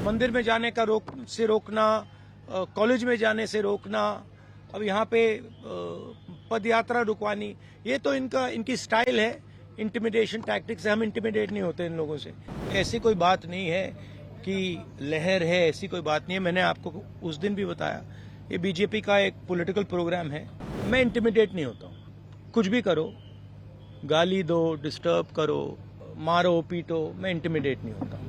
मंदिर में जाने का रोकना, कॉलेज में जाने से रोकना, अब यहाँ पे पद यात्रा रुकवानी, ये तो इनकी स्टाइल है। इंटिमिडेशन टैक्टिक्स से हम इंटिमिडेट नहीं होते इन लोगों से। ऐसी कोई बात नहीं है कि लहर है, ऐसी कोई बात नहीं है। मैंने आपको उस दिन भी बताया, ये बीजेपी का एक पॉलिटिकल प्रोग्राम है। मैं इंटिमिडेट नहीं होता हूँ। कुछ भी करो, गाली दो, डिस्टर्ब करो, मारो पीटो, मैं इंटिमिडेट नहीं होता हूँ।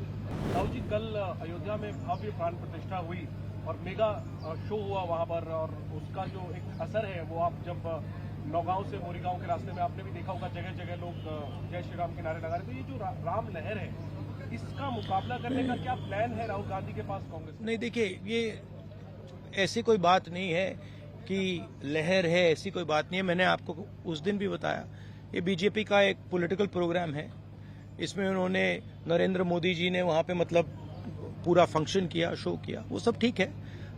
राहुल जी, कल अयोध्या में भव्य प्राण प्रतिष्ठा हुई और मेगा शो हुआ वहां पर, और उसका जो एक असर है वो आप जब नौगांव से मोरीगांव के रास्ते में आपने भी देखा होगा, जगह जगह लोग जय श्री राम के नारे लगा रहे। तो ये जो राम लहर है, इसका मुकाबला करने का क्या प्लान है राहुल गांधी के पास, कांग्रेस? नहीं, देखिए, ये ऐसी कोई बात नहीं है कि लहर है, ऐसी कोई बात नहीं है। मैंने आपको उस दिन भी बताया, ये बीजेपी का एक पॉलिटिकल प्रोग्राम है। इसमें उन्होंने नरेंद्र मोदी जी ने वहाँ पे मतलब पूरा फंक्शन किया, शो किया, वो सब ठीक है,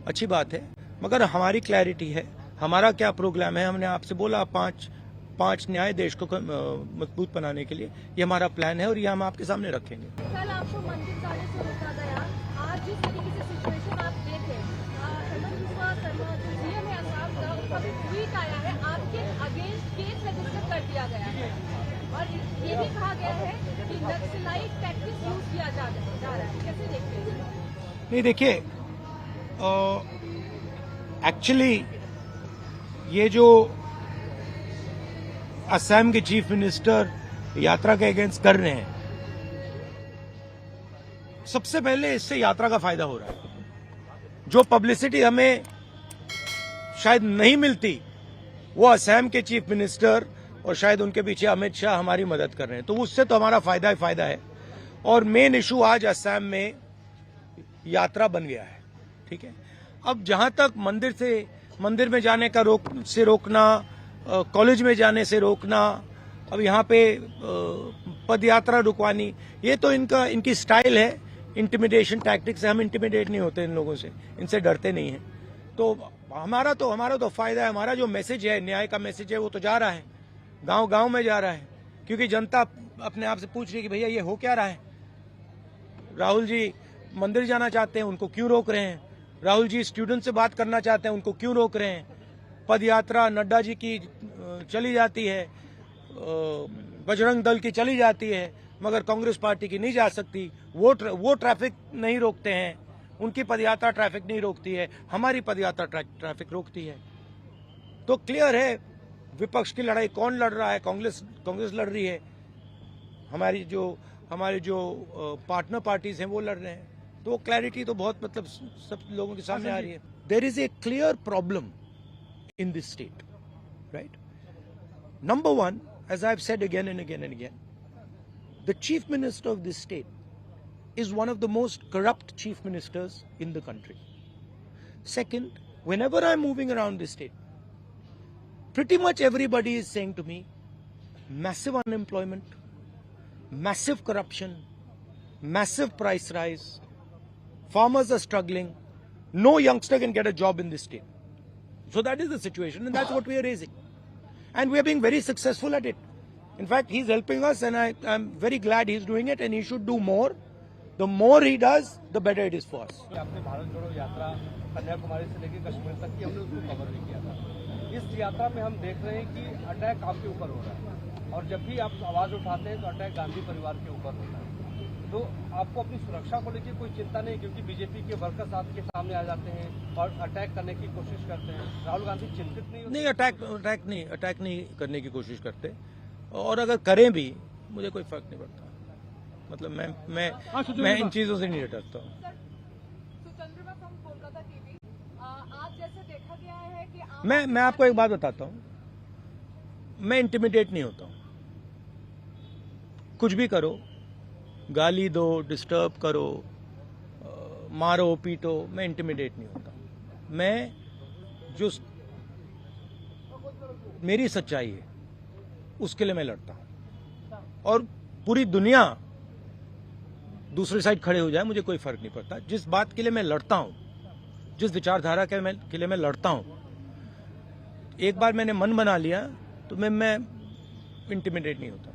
अच्छी बात है। मगर हमारी क्लैरिटी है, हमारा क्या प्रोग्राम है। हमने आपसे बोला पांच न्याय देश को मजबूत बनाने के लिए, ये हमारा प्लान है और ये हम आपके सामने रखेंगे। कल आपको मंदिर जाने से रोका गया, आज जिस तरीके से सिचुएशन आप देखे, हेमंत बिस्वा शर्मा जो सीएम है असम का, उसका भी ट्वीट आया है, आपके अगेंस्ट केस रजिस्टर कर दिया गया है और ये भी कहा गया है कि नक्सलाइट टैक्टिक्स यूज किया जा रहा है। कैसे देखते हैं? नहीं, देखिए, एक्चुअली ये जो असम के चीफ मिनिस्टर यात्रा के अगेंस्ट कर रहे हैं, सबसे पहले इससे यात्रा का फायदा हो रहा है। जो पब्लिसिटी हमें शायद नहीं मिलती, वो असम के चीफ मिनिस्टर और शायद उनके पीछे अमित शाह हमारी मदद कर रहे हैं, तो उससे तो हमारा फायदा ही फायदा है। और मेन इशू आज असम में यात्रा बन गया है, ठीक है। अब जहां तक मंदिर में जाने का रोकना, कॉलेज में जाने से रोकना, अब यहाँ पे पद यात्रा रुकवानी, ये तो इनकी स्टाइल है। इंटिमिडेशन टैक्टिक्स से हम इंटिमिडेट नहीं होते इन लोगों से, इनसे डरते नहीं हैं। तो हमारा तो फायदा है। हमारा जो मैसेज है, न्याय का मैसेज है, वो तो जा रहा है, गांव गांव में जा रहा है, क्योंकि जनता अपने आप से पूछ रही है कि भैया ये हो क्या रहा है। राहुल जी मंदिर जाना चाहते हैं, उनको क्यों रोक रहे हैं? राहुल जी स्टूडेंट से बात करना चाहते हैं, उनको क्यों रोक रहे हैं? पद यात्रा नड्डा जी की चली जाती है, बजरंग दल की चली जाती है, मगर कांग्रेस पार्टी की नहीं जा सकती। वो ट्रैफिक नहीं रोकते हैं, उनकी पदयात्रा ट्रैफिक नहीं रोकती है, हमारी पदयात्रा ट्रैफिक रोकती है। तो क्लियर है विपक्ष की लड़ाई कौन लड़ रहा है। कांग्रेस लड़ रही है, हमारी जो पार्टनर पार्टीज हैं वो लड़ रहे हैं। तो क्लैरिटी तो बहुत मतलब सब लोगों के सामने आ रही है। There is a clear problem in this state, right? Number one, as I've said again and again and again, the chief minister of this state is one of the most corrupt chief ministers in the country. Second, whenever I'm moving around this state, pretty much everybody is saying to me, massive unemployment, massive corruption, massive price rise, farmers are struggling, no youngster can get a job in this state. So that is the situation, and that's what we are raising. And we are being very successful at it. In fact, he's helping us, and I'm very glad he's doing it, and he should do more. The more he does, the better it is for us. आपने भारत जोड़ो यात्रा कन्याकुमारी से लेकर कश्मीर तक की हमने उसको cover भी किया था। इस यात्रा में हम देख रहे हैं कि अटैक आपके ऊपर हो रहा है, और जब भी आप आवाज उठाते हैं तो अटैक गांधी परिवार के ऊपर होता है। तो आपको अपनी सुरक्षा को लेकर कोई चिंता नहीं, क्योंकि बीजेपी के वर्कर्स आपके सामने आ जाते हैं और अटैक करने की कोशिश करते हैं। राहुल गांधी चिंतित नहीं होते? नहीं, अटैक नहीं करने की कोशिश करते, और अगर करें भी मुझे कोई फर्क नहीं पड़ता। मतलब मैं इन चीजों से नहीं डरता हूँ। मैं आपको एक बात बताता हूँ, मैं इंटिमिडेट नहीं होता हूँ। कुछ भी करो, गाली दो, डिस्टर्ब करो, मारो पीटो, मैं इंटिमिडेट नहीं होता। मैं जो मेरी सच्चाई है उसके लिए मैं लड़ता हूं, और पूरी दुनिया दूसरी साइड खड़े हो जाए, मुझे कोई फर्क नहीं पड़ता। जिस बात के लिए मैं लड़ता हूं, जिस विचारधारा के लिए मैं लड़ता हूं, एक बार मैंने मन बना लिया तो मैं इंटिमिडेट नहीं होता।